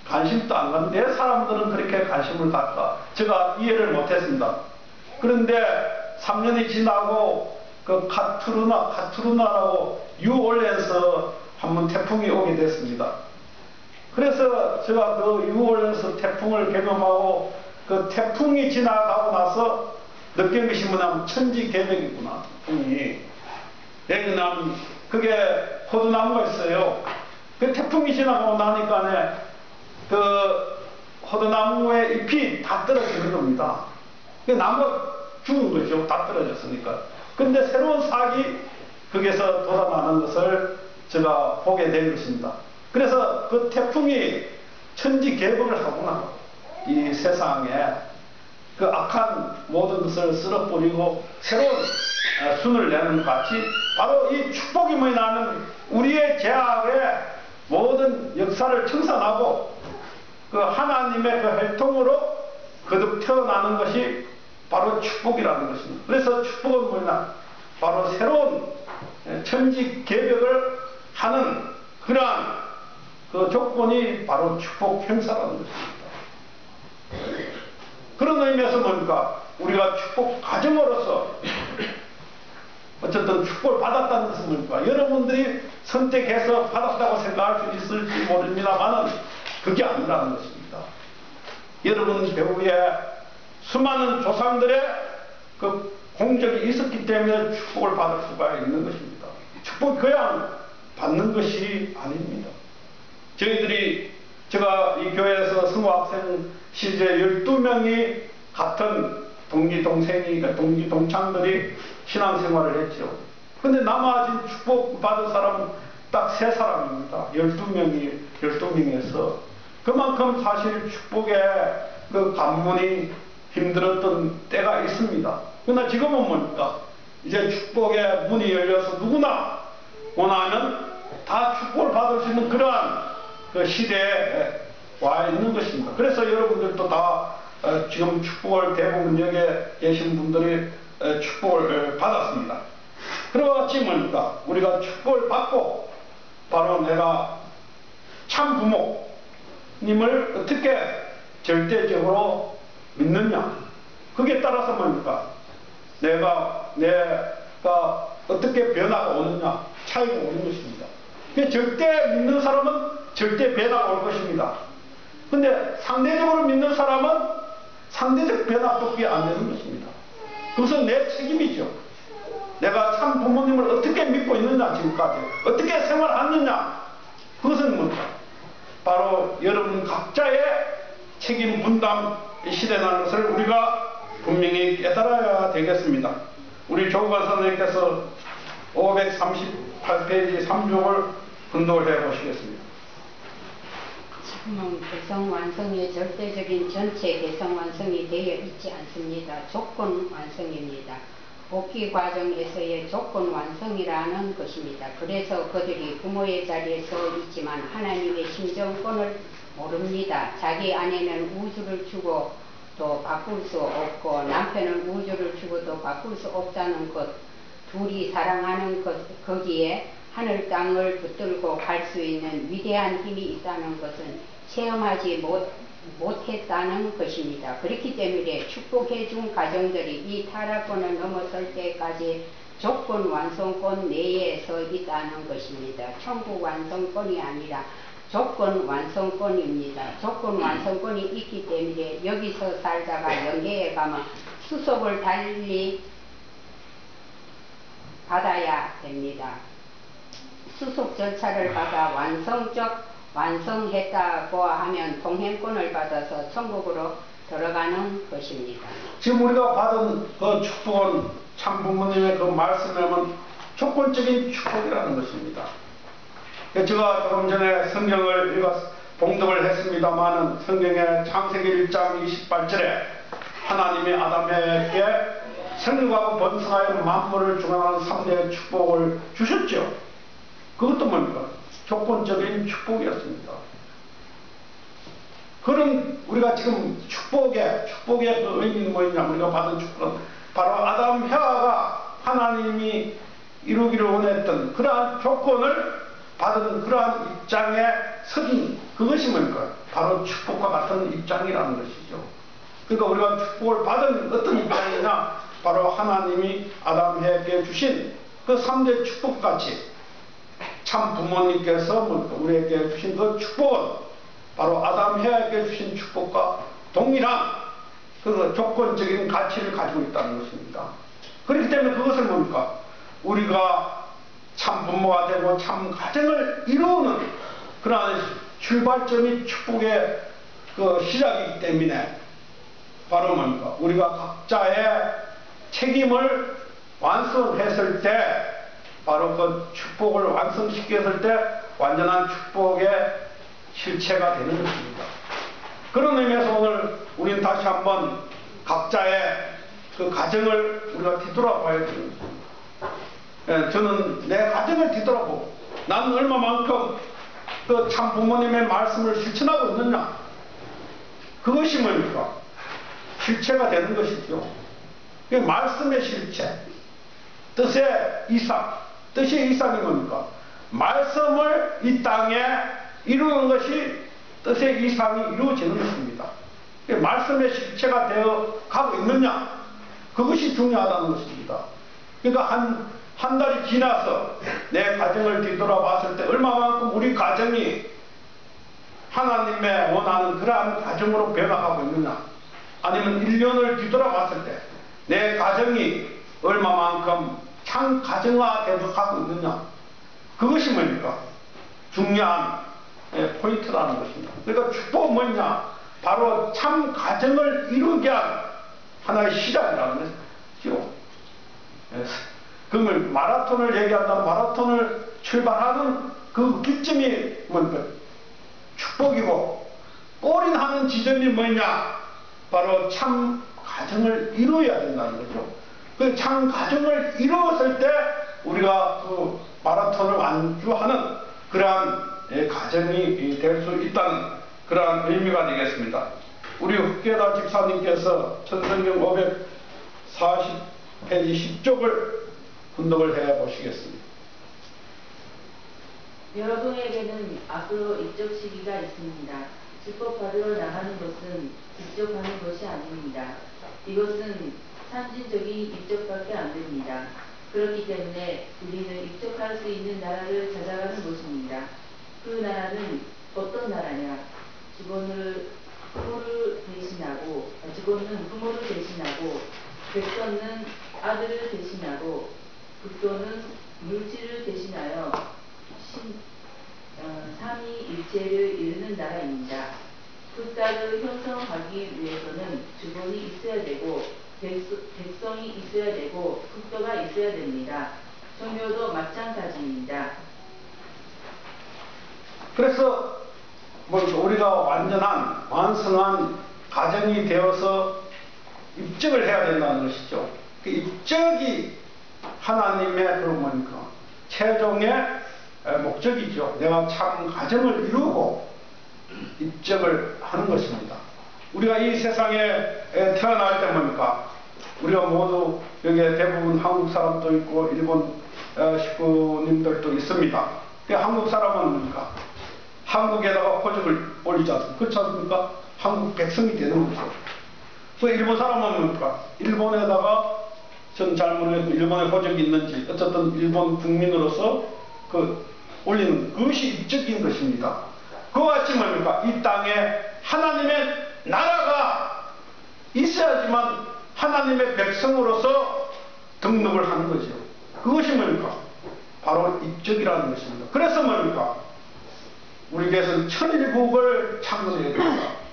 관심도 안 가는데 사람들은 그렇게 관심을 갖다 제가 이해를 못했습니다. 그런데 3년이 지나고 그 카트루나라고 뉴올리언스 한번 태풍이 오게 됐습니다. 그래서 제가 그 뉴올리언스 태풍을 경험하고 그 태풍이 지나가고 나서 느낀 것이 뭐냐면 천지개벽이구나. 태풍이. 왜냐면 그게 포도나무가 있어요. 그 태풍이 지나가고 나니까 그 포도나무의 잎이 다 떨어지는 겁니다. 그 나무가 죽은 거죠. 다 떨어졌으니까. 근데 새로운 싹이 거기에서 돋아나는 것을 제가 보게 된 것입니다. 그래서 그 태풍이 천지개벽을 하구나. 이 세상에 그 악한 모든 것을 쓸어버리고 새로운 순을 내는 것 같이 바로 이 축복이 뭐냐면 우리의 죄악의 모든 역사를 청산하고 그 하나님의 그 혈통으로 거듭 태어나는 것이 바로 축복이라는 것입니다. 그래서 축복은 뭐냐? 바로 새로운 천지개벽을 하는 그러한 그 조건이 바로 축복 행사라는 것입니다. 그런 의미에서 뭡니까? 우리가 축복 가정으로서 어쨌든 축복을 받았다는 것은 뭡니까? 여러분들이 선택해서 받았다고 생각할 수 있을지 모릅니다만은 그게 아니라는 것입니다. 여러분 배후에 수많은 조상들의 그 공적이 있었기 때문에 축복을 받을 수가 있는 것입니다. 축복 그냥 받는 것이 아닙니다. 제가 이 교회에서 성화학생 시절 12명이 같은 동창들이 신앙생활을 했죠. 근데 남아진 축복 받은 사람은 딱 3사람입니다. 12명에서. 그만큼 사실 축복의 그 관문이 힘들었던 때가 있습니다. 그러나 지금은 뭡니까? 이제 축복의 문이 열려서 누구나 원하면 다 축복을 받을 수 있는 그러한 그 시대에 와 있는 것입니다. 그래서 여러분들도 다 지금 축복을 대부분 여기 계신 분들이 축복을 받았습니다. 그와 같이 뭡니까? 우리가 축복을 받고 바로 내가 참 부모님을 어떻게 절대적으로 믿느냐? 그게 따라서 뭡니까? 내가 어떻게 변화가 오느냐? 차이가 오는 것입니다. 절대 믿는 사람은 절대 변화가 올 것입니다. 근데 상대적으로 믿는 사람은 상대적 변화밖에 안 되는 것입니다. 그것은 내 책임이죠. 내가 참 부모님을 어떻게 믿고 있느냐, 지금까지 어떻게 생활하느냐, 그것은 뭡니까? 바로 여러분 각자의 책임 분담이시라는 것을 우리가 분명히 깨달아야 되겠습니다. 우리 조국환 선생님께서 538페이지 3종을 분독을 해 보시겠습니다. 지금은 개성 완성의 절대적인 전체 개성 완성이 되어 있지 않습니다. 조건 완성입니다. 복귀 과정에서의 조건 완성이라는 것입니다. 그래서 그들이 부모의 자리에 서 있지만 하나님의 심정권을 모릅니다. 자기 아내는 우주를 주고 또 바꿀 수 없고 남편은 우주를 주고 또 바꿀 수 없다는 것, 둘이 사랑하는 것, 거기에 하늘 땅을 붙들고 갈 수 있는 위대한 힘이 있다는 것은 체험하지 못했다는 것입니다. 그렇기 때문에 축복해준 가정들이 이 타락권을 넘어설 때까지 조건 완성권 내에 서 있다는 것입니다. 천국 완성권이 아니라 조건 완성권입니다. 조건 완성권이 있기 때문에 여기서 살다가 영계에 가면 수속을 달리 받아야 됩니다. 수속 절차를 받아 완성했다고 하면 통행권을 받아서 천국으로 들어가는 것입니다. 지금 우리가 받은 그 축복은 참 부모님의 그 말씀에는 조건적인 축복이라는 것입니다. 제가 조금 전에 성경을 봉독을 했습니다마는 성경의 창세기 1장 28절에 하나님이 아담에게 생육하고 번성하여 만물을 중앙하는 3대의 축복을 주셨죠. 그것도 뭡니까? 조건적인 축복이었습니다. 그런 우리가 지금 축복의 그 의미는 뭐냐? 우리가 받은 축복은 바로 아담 헤아가 하나님이 이루기를 원했던 그러한 조건을 받은 그러한 입장에 선 그것이 뭡니까? 바로 축복과 같은 입장이라는 것이죠. 그러니까 우리가 축복을 받은 어떤 입장이냐? 바로 하나님이 아담 헤아에게 주신 그 3대 축복같이 참 부모님께서 우리에게 주신 그 축복은 바로 아담 헤아에게 주신 축복과 동일한 그 조건적인 가치를 가지고 있다는 것입니다. 그렇기 때문에 그것을 뭡니까? 우리가 참 부모가 되고 참 가정을 이루는 그러한 출발점이 축복의 그 시작이기 때문에 바로 뭡니까? 우리가 각자의 책임을 완성했을 때 바로 그 축복을 완성시켰을 때 완전한 축복의 실체가 되는 것입니다. 그런 의미에서 오늘 우리는 다시 한번 각자의 그 가정을 우리가 뒤돌아봐야 되는 것입니다. 저는 내 가정을 뒤돌아보고 나는 얼마만큼 그 참 부모님의 말씀을 실천하고 있느냐, 그것이 뭡니까? 실체가 되는 것이죠. 그 말씀의 실체, 뜻의 이상, 뜻의 이상이 뭡니까? 말씀을 이 땅에 이루는 것이 뜻의 이상이 이루어지는 것입니다. 말씀의 실체가 되어 가고 있느냐, 그것이 중요하다는 것입니다. 그러니까 한 달이 지나서 내 가정을 뒤돌아봤을 때 얼마만큼 우리 가정이 하나님의 원하는 그러한 가정으로 변화하고 있느냐, 아니면 1년을 뒤돌아봤을 때 내 가정이 얼마만큼 참 가정화되어 가고 있느냐, 그것이 뭡니까? 중요한 포인트라는 것입니다. 그러니까 축복은 뭐냐? 바로 참 가정을 이루게 한 하나의 시작이라는 것이죠. 그걸 마라톤을 얘기한다면 마라톤을 출발하는 그 기점이 뭡니까? 축복이고, 골인하는 지점이 뭐냐? 바로 참 가정을 이루어야 된다는 거죠. 그 참 가정을 이루었을 때 우리가 그 마라톤을 완주하는 그러한 가정이 될 수 있다는 그러한 의미가 되겠습니다. 우리 흑계다 집사님께서 천성경 540페이지 10쪽을 분독을 해 보시겠습니다. 여러분에게는 앞으로 입적 시기가 있습니다. 축복 받으러 나가는 것은 입적하는 것이 아닙니다. 이것은 상징적인 입적밖에 안 됩니다. 그렇기 때문에 우리는 입적할 수 있는 나라를 찾아가는 것입니다. 그 나라는 어떤 나라냐? 직원은 부모를 대신하고, 백성은 아들을 대신하고, 국도는 물질을 대신하여 삼위일체를 이루는 나라입니다. 국가를 형성하기 위해서는 주권이 있어야 되고, 백성이 있어야 되고, 국도가 있어야 됩니다. 종교도 마찬가지입니다. 그래서 우리가 완성한 가정이 되어서 입적을 해야 된다는 것이죠. 그 입적이 하나님의 그런 최종의 목적이죠. 내가 참 가정을 이루고 입적을 하는 것입니다. 우리가 이 세상에 태어날 때 뭡니까? 우리가 모두 여기에 대부분 한국 사람도 있고 일본 식구님들도 있습니다. 그 한국 사람은 뭡니까? 한국에다가 호적을 올리지 않습니까? 그렇지 않습니까? 한국 백성이 되는 거죠. 그 일본 사람은 뭡니까? 일본에다가 저는 잘 모르겠고 일본에 호적이 있는지 어쨌든 일본 국민으로서 그 올리는 그것이 입적인 것입니다. 그와 같이 뭡니까? 이 땅에 하나님의 나라가 있어야지만 하나님의 백성으로서 등록을 하는 거죠. 그것이 뭡니까? 바로 입적이라는 것입니다. 그래서 뭡니까? 우리 교회에서는 천일국을 창건해야 됩니다.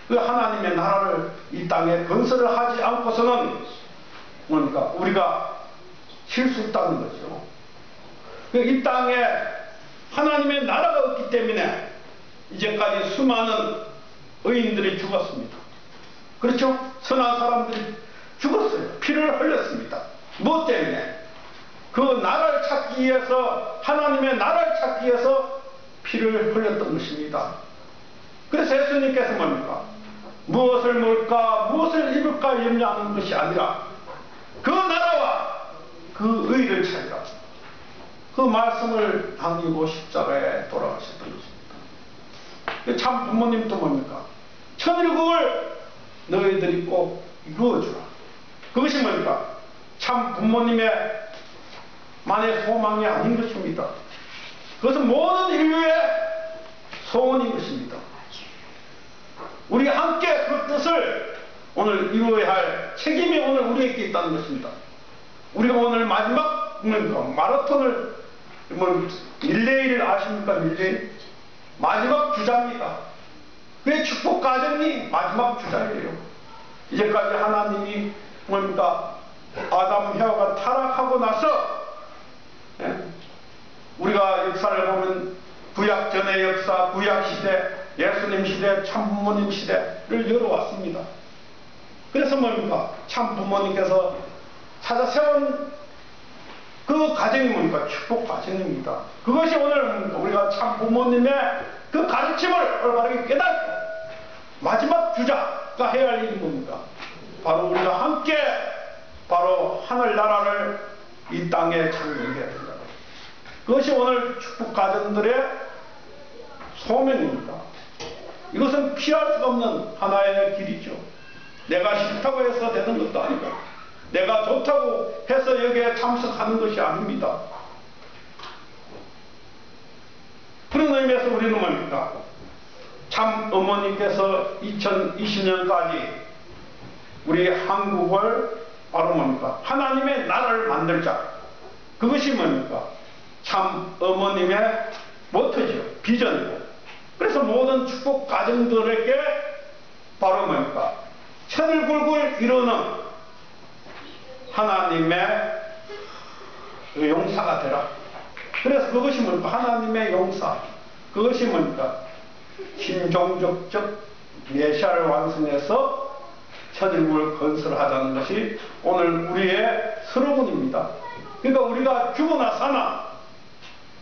그 하나님의 나라를 이 땅에 건설을 하지 않고서는 뭡니까? 우리가 쉴 수 없다는 거죠. 이 땅에 하나님의 나라가 없기 때문에 이제까지 수많은 의인들이 죽었습니다. 그렇죠? 선한 사람들이 죽었어요. 피를 흘렸습니다. 무엇 때문에? 그 나라를 찾기 위해서, 하나님의 나라를 찾기 위해서 피를 흘렸던 것입니다. 그래서 예수님께서 뭡니까? 무엇을 먹을까, 무엇을 입을까 염려하는 것이 아니라 그 나라와 그 의를 찾으라. 그 말씀을 당기고 십자가에 돌아가셨던 것입니다. 참 부모님도 뭡니까? 천일국을 너희들이 꼭 이루어주라. 그것이 뭡니까? 참 부모님의 만의 소망이 아닌 것입니다. 그것은 모든 인류의 소원인 것입니다. 우리 함께 그 뜻을 오늘 이루어야 할 책임이 오늘 우리에게 있다는 것입니다. 우리가 오늘 마지막 마라톤을 릴레이를 아십니까? 릴레이? 마지막 주자입니다. 그의 축복 과정이 마지막 주자예요. 이제까지 하나님이 뭡니까? 아담 헤아가 타락하고 나서 우리가 역사를 보면 구약 전의 역사, 구약 시대, 예수님 시대, 참부모님 시대를 열어왔습니다. 그래서 뭡니까? 참부모님께서 찾아 세운 그 과정이 뭡니까? 축복 과정입니다. 그것이 오늘 우리가 참부모님의 그 가르침을 올바르게 깨닫고 마지막 주자가 해야 할 일이 뭡니까? 바로 우리가 함께 바로 하늘나라를 이 땅에 창조해야 된다. 그것이 오늘 축복 가정들의 소명입니다. 이것은 피할 수 없는 하나의 길이죠. 내가 싫다고 해서 되는 것도 아니고 내가 좋다고 해서 여기에 참석하는 것이 아닙니다. 그런 의미에서 우리는 뭡니까? 참 어머니께서 2020년까지 우리 한국을 바로 뭡니까? 하나님의 나라를 만들자. 그것이 뭡니까? 참 어머님의 모토죠. 비전이고. 그래서 모든 축복 가정들에게 바로 뭡니까? 천일국을 이루는 하나님의 용사가 되라. 그래서 그것이 뭡니까? 하나님의 용사. 그것이 뭡니까? 신종족적 메시아를 완성해서 천일국을 건설하자는 것이 오늘 우리의 슬로건입니다. 그러니까 우리가 죽으나 사나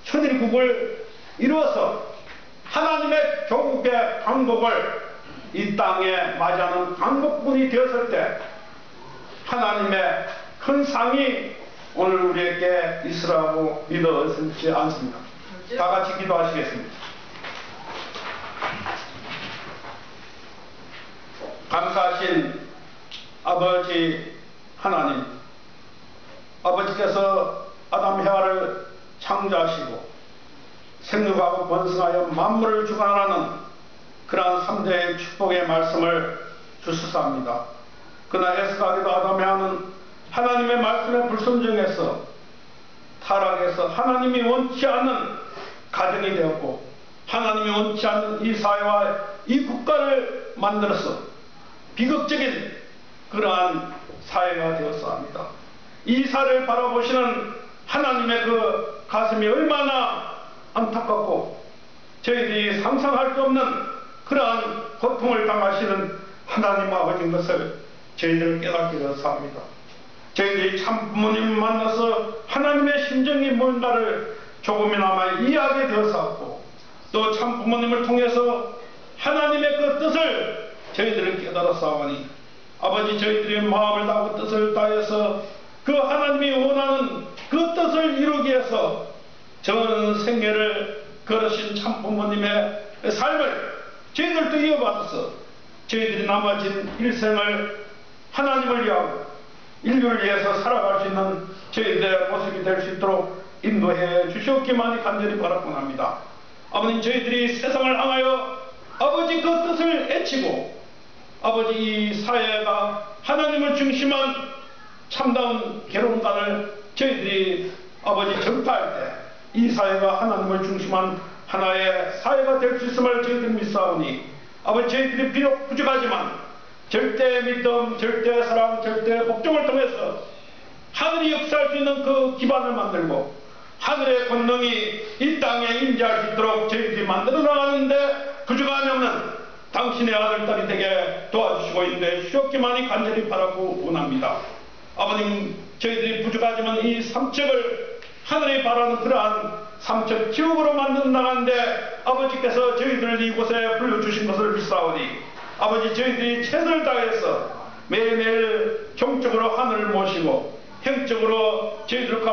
천일국을 이루어서 하나님의 조국의 방법을 이 땅에 맞이하는 방법군이 되었을 때 하나님의 큰 상이 오늘 우리에게 있으라고 믿어 의심치 않습니다. 다 같이 기도하시겠습니다. 감사하신 아버지 하나님, 아버지께서 아담 헤아를 창조하시고 생육하고 번성하여 만물을 주관하는 그러한 3대의 축복의 말씀을 주시사옵니다. 그러나 에스가리도 아담 헤아는 하나님의 말씀에 불순종해서 타락해서 하나님이 원치 않는 가정이 되었고 하나님이 원치 않는 이 사회와 이 국가를 만들어서 비극적인 그러한 사회가 되었사옵니다. 이 사회를 바라보시는 하나님의 그 가슴이 얼마나 안타깝고 저희들이 상상할 수 없는 그러한 고통을 당하시는 하나님 아버지인 것을 저희들을 깨닫게 되었사옵니다. 저희들이 참 부모님을 만나서 하나님의 심정이 뭔가를 조금이나마 이해하게 되었사옵고 또 참 부모님을 통해서 하나님의 그 뜻을 저희들을 깨달았사오니 아버지 저희들의 마음을 다하고 뜻을 다해서 그 하나님이 원하는 그 뜻을 이루기 위해서 전 생애를 걸으신 참 부모님의 삶을 저희들도 이어받아서 저희들이 남아진 일생을 하나님을 위하고 인류를 위해서 살아갈 수 있는 저희들의 모습이 될 수 있도록 인도해 주시옵기만이 간절히 바라곤 합니다. 아버님, 저희들이 세상을 향하여 아버지 그 뜻을 애치고 아버지 이 사회가 하나님을 중심한 참다운 개론관을 저희들이 아버지 전파할 때 이 사회가 하나님을 중심한 하나의 사회가 될 수 있음을 저희들이 믿사오니 아버지, 저희들이 비록 부족하지만 절대 믿음, 절대 사랑, 절대 복종을 통해서 하늘이 역사할 수 있는 그 기반을 만들고 하늘의 권능이 이 땅에 임재할 수 있도록 저희들이 만들어 나가는데 부족함이 없는 당신의 아들, 딸이 되게 도와주시고 인도해 주시옵기만이 간절히 바라고 원합니다. 아버님, 저희들이 부족하지만 이 삼척을 하늘이 바라는 그러한 삼척 지옥으로 만들어 나가는데 아버지께서 저희들을 이곳에 불러주신 것을 믿사오니 아버지, 저희들이 최선을 다해서 매일매일 경적으로 하늘을 모시고 형적으로 저희들과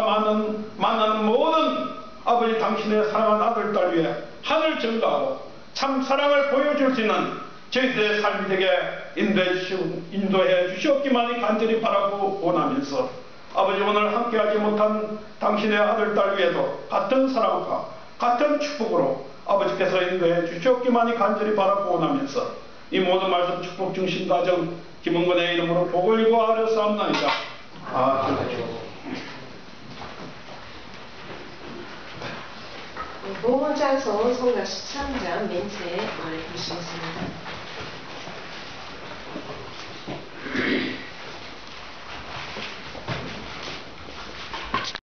만나는 모든 아버지 당신의 사랑하는 아들, 딸 위에 하늘 증가하고 참 사랑을 보여줄 수 있는 저희들의 삶이 되게 인도해 주시옵기만이 간절히 바라고 원하면서 아버지, 오늘 함께하지 못한 당신의 아들, 딸 위에도 같은 사랑과 같은 축복으로 아버지께서 인도해 주시옵기만이 간절히 바라고 원하면서 이 모든 말씀 축복 중심 가정 김은권의 이름으로 복 올리고 아뢰사옵나이다. 보호자서 성가 13장 멘트에 보시겠습니다.